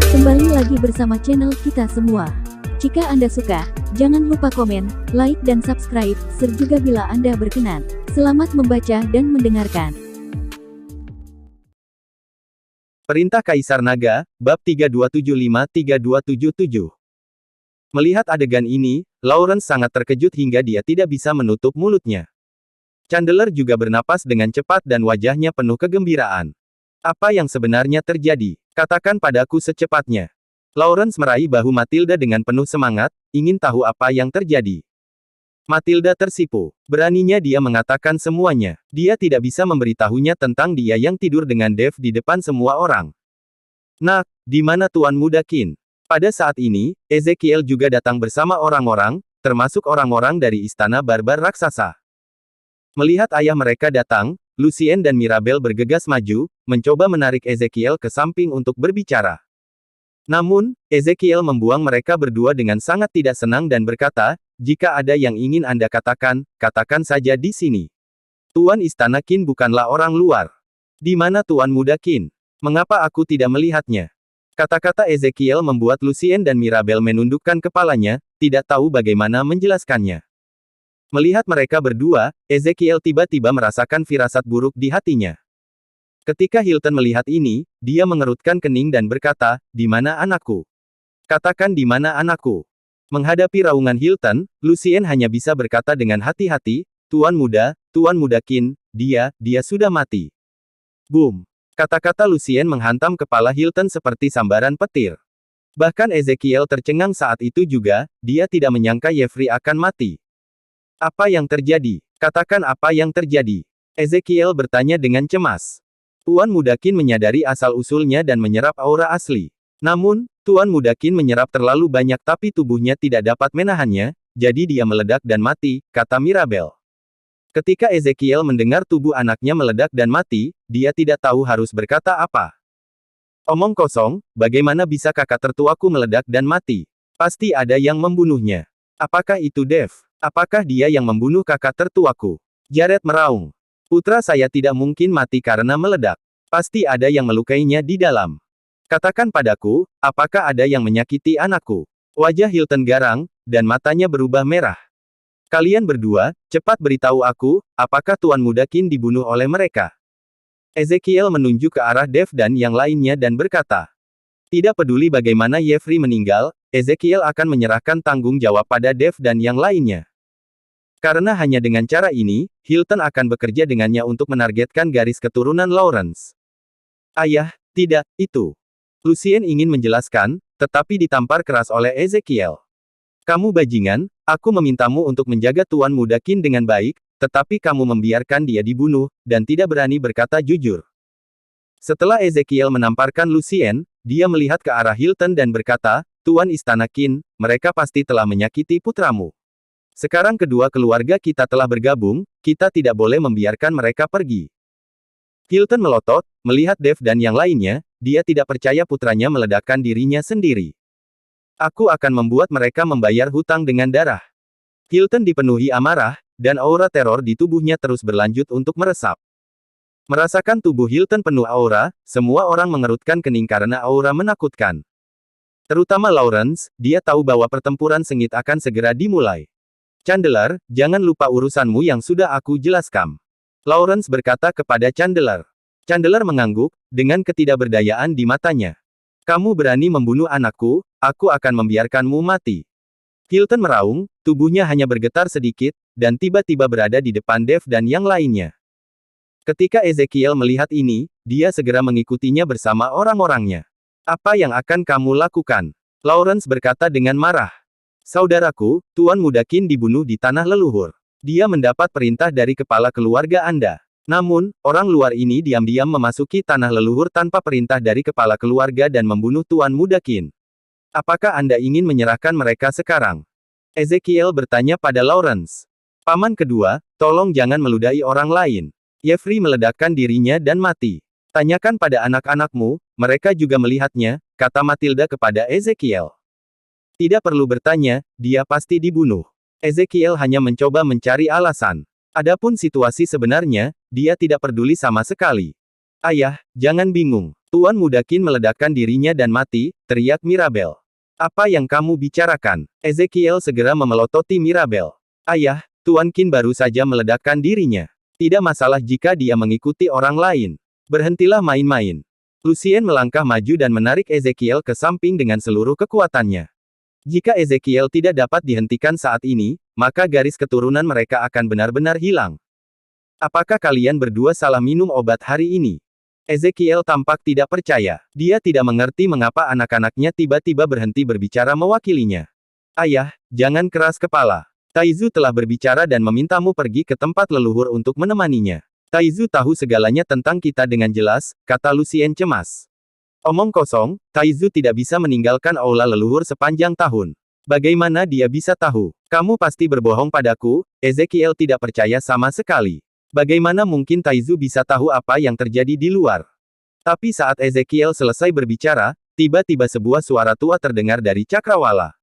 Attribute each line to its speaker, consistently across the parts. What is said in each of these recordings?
Speaker 1: Kembali lagi bersama channel kita semua. Jika Anda suka, jangan lupa komen, like dan subscribe, share juga bila Anda berkenan. Selamat membaca dan mendengarkan.
Speaker 2: Perintah Kaisar Naga, bab 3275-3277. Melihat adegan ini, Lawrence sangat terkejut hingga dia tidak bisa menutup mulutnya. Chandler juga bernapas dengan cepat dan wajahnya penuh kegembiraan. Apa yang sebenarnya terjadi? Katakan padaku secepatnya. Lawrence meraih bahu Matilda dengan penuh semangat, ingin tahu apa yang terjadi. Matilda tersipu. Beraninya dia mengatakan semuanya. Dia tidak bisa memberitahunya tentang dia yang tidur dengan Dave di depan semua orang. Nak, di mana Tuan Muda Qin? Pada saat ini, Ezekiel juga datang bersama orang-orang, termasuk orang-orang dari istana barbar raksasa. Melihat ayah mereka datang, Lucien dan Mirabel bergegas maju, mencoba menarik Ezekiel ke samping untuk berbicara. Namun, Ezekiel membuang mereka berdua dengan sangat tidak senang dan berkata, "Jika ada yang ingin Anda katakan, katakan saja di sini. Tuan Istana Qin bukanlah orang luar. Di mana Tuan Muda Qin? Mengapa aku tidak melihatnya?" Kata-kata Ezekiel membuat Lucien dan Mirabel menundukkan kepalanya, tidak tahu bagaimana menjelaskannya. Melihat mereka berdua, Ezekiel tiba-tiba merasakan firasat buruk di hatinya. Ketika Hilton melihat ini, dia mengerutkan kening dan berkata, "Di mana anakku? Katakan di mana anakku?" Menghadapi raungan Hilton, Lucien hanya bisa berkata dengan hati-hati, Tuan Muda Qin, dia sudah mati." Boom! Kata-kata Lucien menghantam kepala Hilton seperti sambaran petir. Bahkan Ezekiel tercengang saat itu juga, dia tidak menyangka Jeffrey akan mati. "Apa yang terjadi? Katakan apa yang terjadi?" Ezekiel bertanya dengan cemas. Tuan Muda Qin menyadari asal-usulnya dan menyerap aura asli. Namun, Tuan Muda Qin menyerap terlalu banyak tapi tubuhnya tidak dapat menahannya, jadi dia meledak dan mati, kata Mirabel. Ketika Ezekiel mendengar tubuh anaknya meledak dan mati, dia tidak tahu harus berkata apa. "Omong kosong, bagaimana bisa kakak tertuaku meledak dan mati? Pasti ada yang membunuhnya. Apakah itu Dave? Apakah dia yang membunuh kakak tertuaku?" Jared meraung. "Putra saya tidak mungkin mati karena meledak. Pasti ada yang melukainya di dalam. Katakan padaku, apakah ada yang menyakiti anakku?" Wajah Hilton garang, dan matanya berubah merah. "Kalian berdua, cepat beritahu aku, apakah Tuan Muda Qin dibunuh oleh mereka?" Ezekiel menunjuk ke arah Dave dan yang lainnya dan berkata, "Tidak peduli bagaimana Jeffrey meninggal, Ezekiel akan menyerahkan tanggung jawab pada Dave dan yang lainnya. Karena hanya dengan cara ini, Hilton akan bekerja dengannya untuk menargetkan garis keturunan Lawrence." "Ayah, tidak, itu." Lucien ingin menjelaskan, tetapi ditampar keras oleh Ezekiel. "Kamu bajingan, aku memintamu untuk menjaga Tuan Muda Qin dengan baik, tetapi kamu membiarkan dia dibunuh, dan tidak berani berkata jujur." Setelah Ezekiel menamparkan Lucien, dia melihat ke arah Hilton dan berkata, "Tuan Istana Qin, mereka pasti telah menyakiti putramu. Sekarang kedua keluarga kita telah bergabung, kita tidak boleh membiarkan mereka pergi." Hilton melotot, melihat Dave dan yang lainnya, dia tidak percaya putranya meledakkan dirinya sendiri. "Aku akan membuat mereka membayar hutang dengan darah." Hilton dipenuhi amarah, dan aura teror di tubuhnya terus berlanjut untuk meresap. Merasakan tubuh Hilton penuh aura, semua orang mengerutkan kening karena aura menakutkan. Terutama Lawrence, dia tahu bahwa pertempuran sengit akan segera dimulai. "Chandler, jangan lupa urusanmu yang sudah aku jelaskan." Lawrence berkata kepada Chandler. Chandler mengangguk, dengan ketidakberdayaan di matanya. "Kamu berani membunuh anakku, aku akan membiarkanmu mati." Hilton meraung, tubuhnya hanya bergetar sedikit, dan tiba-tiba berada di depan Dave dan yang lainnya. Ketika Ezekiel melihat ini, dia segera mengikutinya bersama orang-orangnya. "Apa yang akan kamu lakukan?" Lawrence berkata dengan marah. "Saudaraku, Tuan Muda Qin dibunuh di tanah leluhur. Dia mendapat perintah dari kepala keluarga Anda. Namun, orang luar ini diam-diam memasuki tanah leluhur tanpa perintah dari kepala keluarga dan membunuh Tuan Muda Qin. Apakah Anda ingin menyerahkan mereka sekarang?" Ezekiel bertanya pada Lawrence. "Paman kedua, tolong jangan meludahi orang lain. Jeffrey meledakkan dirinya dan mati. Tanyakan pada anak-anakmu, mereka juga melihatnya," kata Matilda kepada Ezekiel. "Tidak perlu bertanya, dia pasti dibunuh." Ezekiel hanya mencoba mencari alasan. Adapun situasi sebenarnya, dia tidak peduli sama sekali. Ayah, jangan bingung. Tuan Muda Qin meledakkan dirinya dan mati, teriak Mirabel. Apa yang kamu bicarakan? Ezekiel segera memelototi Mirabel. Ayah, Tuan Qin baru saja meledakkan dirinya. Tidak masalah jika dia mengikuti orang lain. Berhentilah main-main. Lucien melangkah maju dan menarik Ezekiel ke samping dengan seluruh kekuatannya. Jika Ezekiel tidak dapat dihentikan saat ini, maka garis keturunan mereka akan benar-benar hilang. Apakah kalian berdua salah minum obat hari ini? Ezekiel tampak tidak percaya. Dia tidak mengerti mengapa anak-anaknya tiba-tiba berhenti berbicara mewakilinya. Ayah, jangan keras kepala. Taizu telah berbicara dan memintamu pergi ke tempat leluhur untuk menemaninya. Taizu tahu segalanya tentang kita dengan jelas, kata Lucien cemas. Omong kosong, Taizu tidak bisa meninggalkan aula leluhur sepanjang tahun. Bagaimana dia bisa tahu? Kamu pasti berbohong padaku, Ezekiel tidak percaya sama sekali. Bagaimana mungkin Taizu bisa tahu apa yang terjadi di luar? Tapi saat Ezekiel selesai berbicara, tiba-tiba sebuah suara tua terdengar dari cakrawala.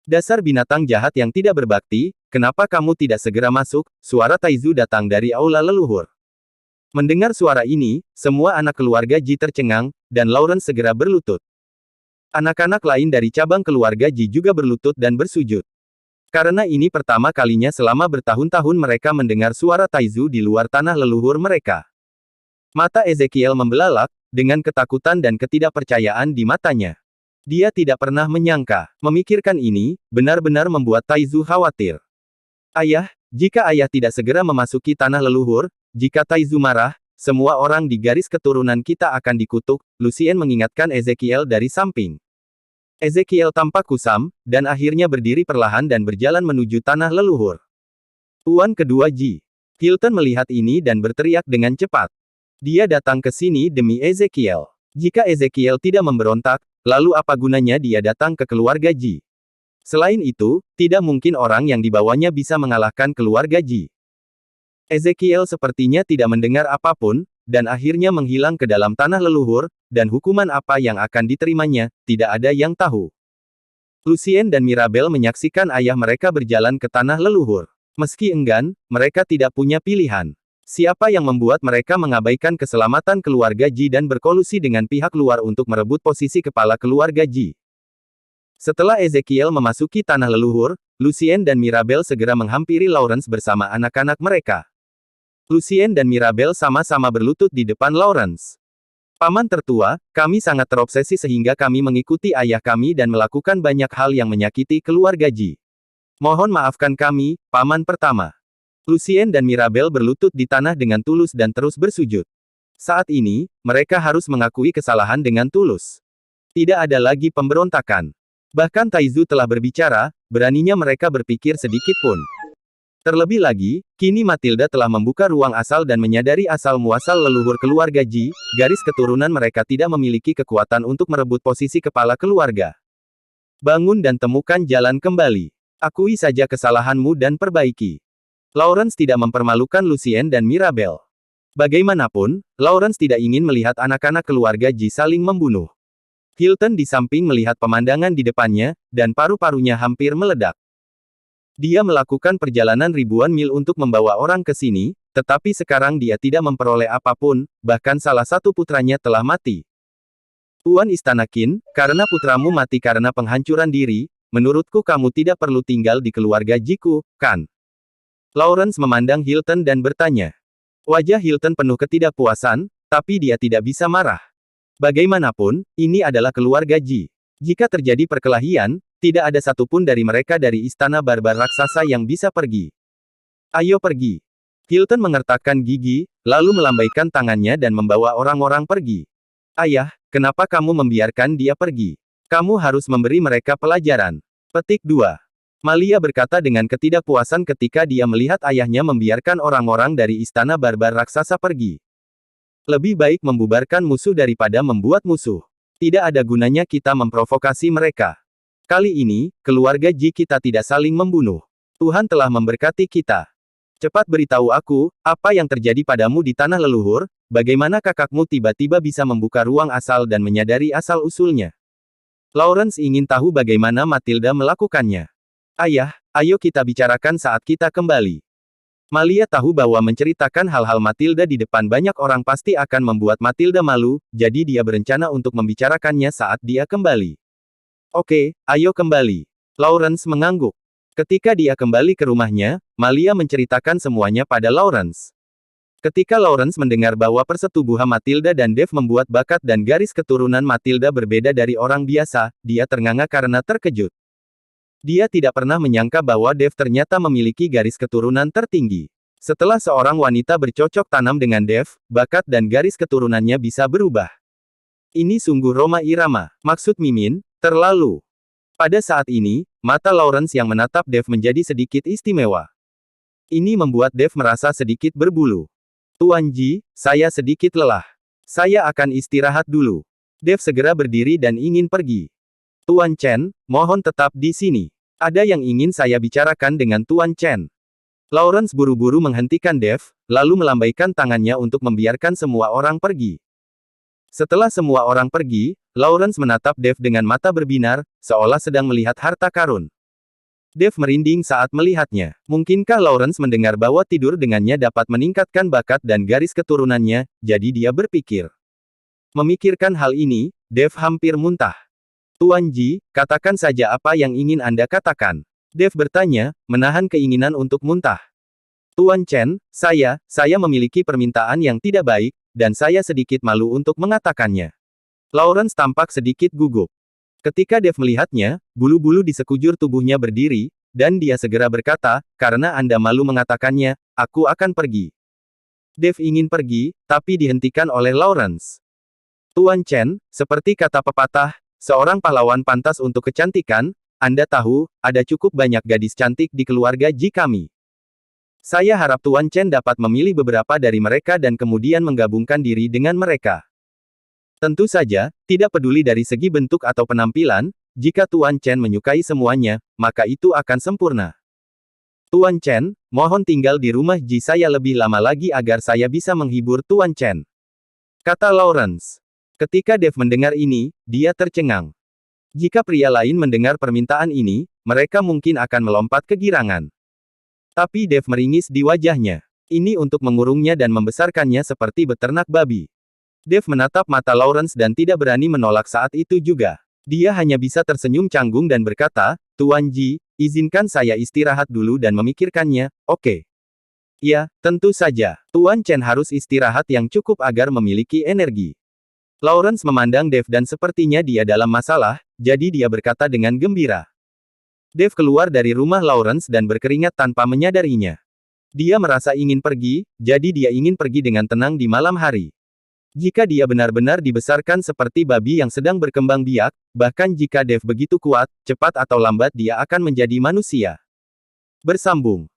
Speaker 2: Dasar binatang jahat yang tidak berbakti, kenapa kamu tidak segera masuk? Suara Taizu datang dari aula leluhur. Mendengar suara ini, semua anak keluarga Ji tercengang, dan Lawrence segera berlutut. Anak-anak lain dari cabang keluarga Ji juga berlutut dan bersujud. Karena ini pertama kalinya selama bertahun-tahun mereka mendengar suara Taizu di luar tanah leluhur mereka. Mata Ezekiel membelalak, dengan ketakutan dan ketidakpercayaan di matanya. Dia tidak pernah menyangka, memikirkan ini, benar-benar membuat Taizu khawatir. Ayah, jika ayah tidak segera memasuki tanah leluhur, jika Taizu marah, semua orang di garis keturunan kita akan dikutuk, Lucien mengingatkan Ezekiel dari samping. Ezekiel tampak kusam, dan akhirnya berdiri perlahan dan berjalan menuju tanah leluhur. Tuan kedua Ji. Hilton melihat ini dan berteriak dengan cepat. Dia datang ke sini demi Ezekiel. Jika Ezekiel tidak memberontak, lalu apa gunanya dia datang ke keluarga Ji? Selain itu, tidak mungkin orang yang dibawanya bisa mengalahkan keluarga Ji. Ezekiel sepertinya tidak mendengar apapun, dan akhirnya menghilang ke dalam tanah leluhur, dan hukuman apa yang akan diterimanya, tidak ada yang tahu. Lucien dan Mirabel menyaksikan ayah mereka berjalan ke tanah leluhur. Meski enggan, mereka tidak punya pilihan. Siapa yang membuat mereka mengabaikan keselamatan keluarga Ji dan berkolusi dengan pihak luar untuk merebut posisi kepala keluarga Ji? Setelah Ezekiel memasuki tanah leluhur, Lucien dan Mirabel segera menghampiri Lawrence bersama anak-anak mereka. Lucien dan Mirabel sama-sama berlutut di depan Lawrence. Paman tertua, kami sangat terobsesi sehingga kami mengikuti ayah kami dan melakukan banyak hal yang menyakiti keluarga Ji. Mohon maafkan kami, Paman pertama. Lucien dan Mirabel berlutut di tanah dengan tulus dan terus bersujud. Saat ini, mereka harus mengakui kesalahan dengan tulus. Tidak ada lagi pemberontakan. Bahkan Taizu telah berbicara, beraninya mereka berpikir sedikit pun. Terlebih lagi, kini Matilda telah membuka ruang asal dan menyadari asal-muasal leluhur keluarga Ji, garis keturunan mereka tidak memiliki kekuatan untuk merebut posisi kepala keluarga. Bangun dan temukan jalan kembali. Akui saja kesalahanmu dan perbaiki. Lawrence tidak mempermalukan Lucien dan Mirabel. Bagaimanapun, Lawrence tidak ingin melihat anak-anak keluarga Ji saling membunuh. Hilton di samping melihat pemandangan di depannya, dan paru-parunya hampir meledak. Dia melakukan perjalanan ribuan mil untuk membawa orang ke sini, tetapi sekarang dia tidak memperoleh apapun, bahkan salah satu putranya telah mati. Tuan Istana Qin, karena putramu mati karena penghancuran diri, menurutku kamu tidak perlu tinggal di keluarga Jiku, kan? Lawrence memandang Hilton dan bertanya. Wajah Hilton penuh ketidakpuasan, tapi dia tidak bisa marah. Bagaimanapun, ini adalah keluarga Ji. Jika terjadi perkelahian, tidak ada satupun dari mereka dari istana barbar raksasa yang bisa pergi. Ayo pergi. Hilton mengertakkan gigi, lalu melambaikan tangannya dan membawa orang-orang pergi. Ayah, kenapa kamu membiarkan dia pergi? Kamu harus memberi mereka pelajaran. Petik 2. Malia berkata dengan ketidakpuasan ketika dia melihat ayahnya membiarkan orang-orang dari istana barbar raksasa pergi. Lebih baik membubarkan musuh daripada membuat musuh. Tidak ada gunanya kita memprovokasi mereka. Kali ini, keluarga Ji kita tidak saling membunuh. Tuhan telah memberkati kita. Cepat beritahu aku, apa yang terjadi padamu di tanah leluhur, bagaimana kakakmu tiba-tiba bisa membuka ruang asal dan menyadari asal-usulnya. Lawrence ingin tahu bagaimana Matilda melakukannya. Ayah, ayo kita bicarakan saat kita kembali. Malia tahu bahwa menceritakan hal-hal Matilda di depan banyak orang pasti akan membuat Matilda malu, jadi dia berencana untuk membicarakannya saat dia kembali. Oke, ayo kembali. Lawrence mengangguk. Ketika dia kembali ke rumahnya, Malia menceritakan semuanya pada Lawrence. Ketika Lawrence mendengar bahwa persetubuhan Matilda dan Dave membuat bakat dan garis keturunan Matilda berbeda dari orang biasa, dia ternganga karena terkejut. Dia tidak pernah menyangka bahwa Dave ternyata memiliki garis keturunan tertinggi. Setelah seorang wanita bercocok tanam dengan Dave, bakat dan garis keturunannya bisa berubah. Ini sungguh Roma Irama. Maksud Mimin, terlalu. Pada saat ini, mata Lawrence yang menatap Dave menjadi sedikit istimewa. Ini membuat Dave merasa sedikit berbulu. Tuan Ji, saya sedikit lelah. Saya akan istirahat dulu. Dave segera berdiri dan ingin pergi. Tuan Chen, mohon tetap di sini. Ada yang ingin saya bicarakan dengan Tuan Chen. Lawrence buru-buru menghentikan Dave, lalu melambaikan tangannya untuk membiarkan semua orang pergi. Setelah semua orang pergi, Lawrence menatap Dave dengan mata berbinar, seolah sedang melihat harta karun. Dave merinding saat melihatnya. Mungkinkah Lawrence mendengar bahwa tidur dengannya dapat meningkatkan bakat dan garis keturunannya, jadi dia berpikir. Memikirkan hal ini, Dave hampir muntah. Tuan Ji, katakan saja apa yang ingin Anda katakan. Dave bertanya, menahan keinginan untuk muntah. Tuan Chen, saya memiliki permintaan yang tidak baik, dan saya sedikit malu untuk mengatakannya. Lawrence tampak sedikit gugup. Ketika Dave melihatnya, bulu-bulu di sekujur tubuhnya berdiri, dan dia segera berkata, karena Anda malu mengatakannya, aku akan pergi. Dave ingin pergi, tapi dihentikan oleh Lawrence. Tuan Chen, seperti kata pepatah, seorang pahlawan pantas untuk kecantikan, Anda tahu, ada cukup banyak gadis cantik di keluarga Ji kami. Saya harap Tuan Chen dapat memilih beberapa dari mereka dan kemudian menggabungkan diri dengan mereka. Tentu saja, tidak peduli dari segi bentuk atau penampilan, jika Tuan Chen menyukai semuanya, maka itu akan sempurna. Tuan Chen, mohon tinggal di rumah Ji saya lebih lama lagi agar saya bisa menghibur Tuan Chen. Kata Lawrence. Ketika Dave mendengar ini, dia tercengang. Jika pria lain mendengar permintaan ini, mereka mungkin akan melompat kegirangan. Tapi Dave meringis di wajahnya. Ini untuk mengurungnya dan membesarkannya seperti beternak babi. Dave menatap mata Lawrence dan tidak berani menolak saat itu juga. Dia hanya bisa tersenyum canggung dan berkata, Tuan Ji, izinkan saya istirahat dulu dan memikirkannya, oke. Ya, tentu saja. Tuan Chen harus istirahat yang cukup agar memiliki energi. Lawrence memandang Dave dan sepertinya dia dalam masalah, jadi dia berkata dengan gembira. Dave keluar dari rumah Lawrence dan berkeringat tanpa menyadarinya. Dia merasa ingin pergi, jadi dia ingin pergi dengan tenang di malam hari. Jika dia benar-benar dibesarkan seperti babi yang sedang berkembang biak, bahkan jika Dave begitu kuat, cepat atau lambat dia akan menjadi manusia. Bersambung.